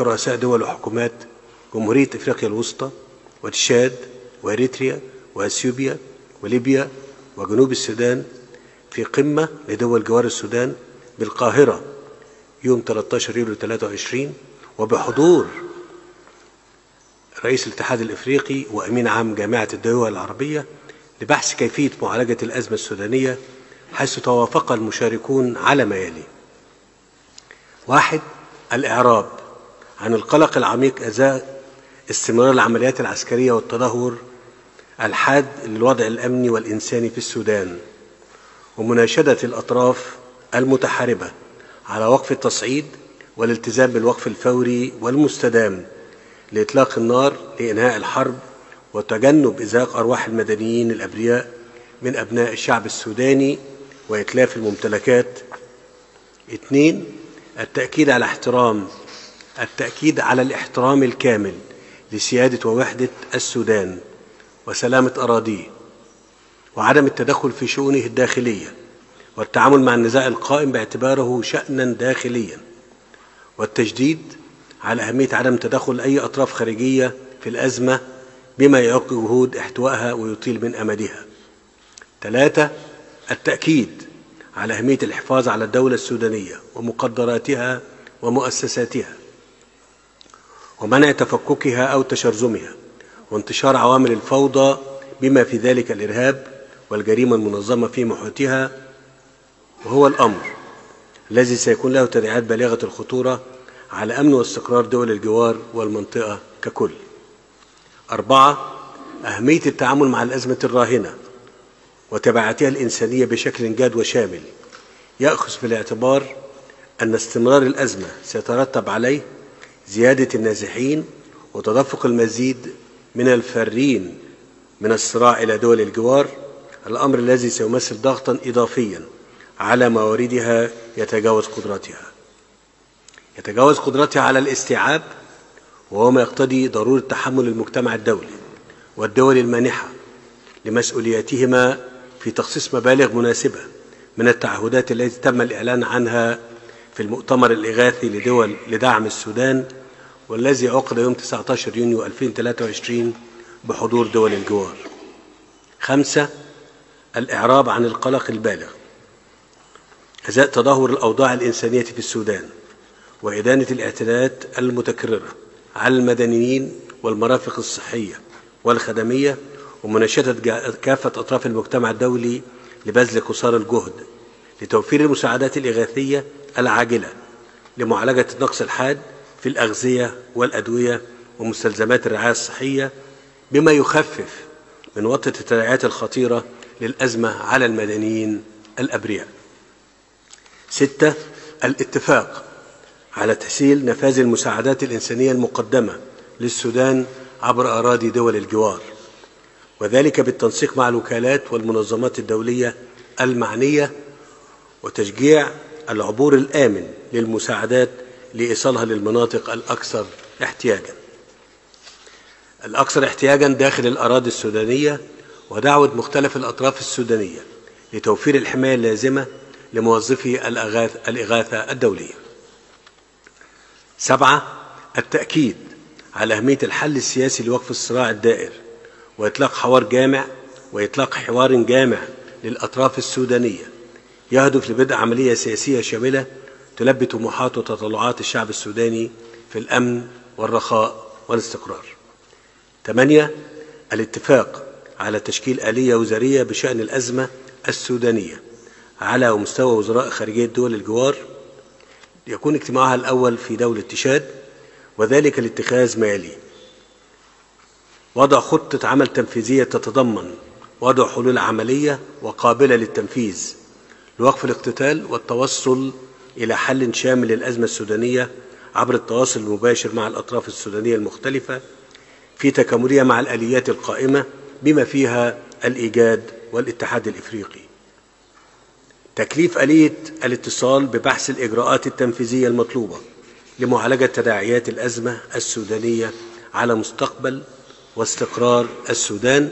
رؤساء دول وحكومات جمهورية إفريقيا الوسطى وتشاد وإريتريا وأثيوبيا وليبيا وجنوب السودان في قمة لدول جوار السودان بالقاهرة يوم 13 يوليو 23 وبحضور رئيس الاتحاد الإفريقي وأمين عام جامعة الدول العربية لبحث كيفية معالجة الأزمة السودانية، حيث توافق المشاركون على ما يلي: 1. الإعراب عن القلق العميق أزاء استمرار العمليات العسكرية والتدهور الحاد للوضع الأمني والإنساني في السودان، ومناشدة الأطراف المتحاربة على وقف التصعيد والالتزام بالوقف الفوري والمستدام لإطلاق النار لإنهاء الحرب وتجنب إزهاق أرواح المدنيين الأبرياء من أبناء الشعب السوداني وإتلاف الممتلكات. 2. التأكيد على الاحترام الكامل لسيادة ووحدة السودان وسلامة أراضيه وعدم التدخل في شؤونه الداخلية والتعامل مع النزاع القائم باعتباره شأنا داخليا، والتشديد على أهمية عدم تدخل أي أطراف خارجية في الأزمة بما يعوق جهود احتوائها ويطيل من أمدها. 3. التأكيد على أهمية الحفاظ على الدولة السودانية ومقدراتها ومؤسساتها ومنع تفككها أو تشرذمها وانتشار عوامل الفوضى بما في ذلك الإرهاب والجريمة المنظمة في محيطها، وهو الأمر الذي سيكون له تداعيات بالغة الخطورة على أمن واستقرار دول الجوار والمنطقة ككل. 4. أهمية التعامل مع الأزمة الراهنة وتبعاتها الإنسانية بشكل جاد وشامل، يأخذ في الاعتبار أن استمرار الأزمة سيترتب عليه زيادة النازحين وتدفق المزيد من الفارين من الصراع إلى دول الجوار، الأمر الذي سيمثل ضغطا إضافيا على مواردها يتجاوز قدرتها على الاستيعاب، وهو ما يقتضي ضرورة تحمل المجتمع الدولي والدول المانحة لمسؤولياتهما في تخصيص مبالغ مناسبة من التعهدات التي تم الإعلان عنها في المؤتمر الإغاثي لدول لدعم السودان، والذي عقد يوم 19 يونيو 2023 بحضور دول الجوار. 5. الإعراب عن القلق البالغ أزاء تدهور الأوضاع الإنسانية في السودان وإدانة الاعتداءات المتكررة على المدنيين والمرافق الصحية والخدمية، ومناشدة كافة أطراف المجتمع الدولي لبذل قصارى الجهد لتوفير المساعدات الإغاثية العاجلة لمعالجة النقص الحاد في الأغذية والأدوية ومستلزمات الرعاية الصحية، بما يخفف من وطأة التداعيات الخطيرة للأزمة على المدنيين الأبرياء. 6. الاتفاق على تسهيل نفاذ المساعدات الإنسانية المقدمة للسودان عبر أراضي دول الجوار، وذلك بالتنسيق مع الوكالات والمنظمات الدولية المعنية، وتشجيع العبور الآمن للمساعدات لإيصالها للمناطق الأكثر احتياجاً داخل الأراضي السودانية، ودعوة مختلف الأطراف السودانية لتوفير الحماية اللازمة لموظفي الإغاثة الدولية. 7. التأكيد على أهمية الحل السياسي لوقف الصراع الدائر وإطلاق حوار جامع للأطراف السودانية يهدف لبدء عملية سياسية شاملة تلبي طموحات وتطلعات الشعب السوداني في الأمن والرخاء والاستقرار. 8. الاتفاق على تشكيل آلية وزارية بشأن الأزمة السودانية على مستوى وزراء خارجية دول الجوار، يكون اجتماعها الأول في دولة تشاد، وذلك لاتخاذ ما يلي: وضع خطة عمل تنفيذية تتضمن وضع حلول عملية وقابلة للتنفيذ لوقف الاقتتال والتوصل إلى حل شامل للأزمة السودانية عبر التواصل المباشر مع الأطراف السودانية المختلفة في تكاملها مع الآليات القائمة بما فيها الإيجاد والاتحاد الإفريقي. تكليف آلية الاتصال ببحث الإجراءات التنفيذية المطلوبة لمعالجة تداعيات الأزمة السودانية على مستقبل واستقرار السودان،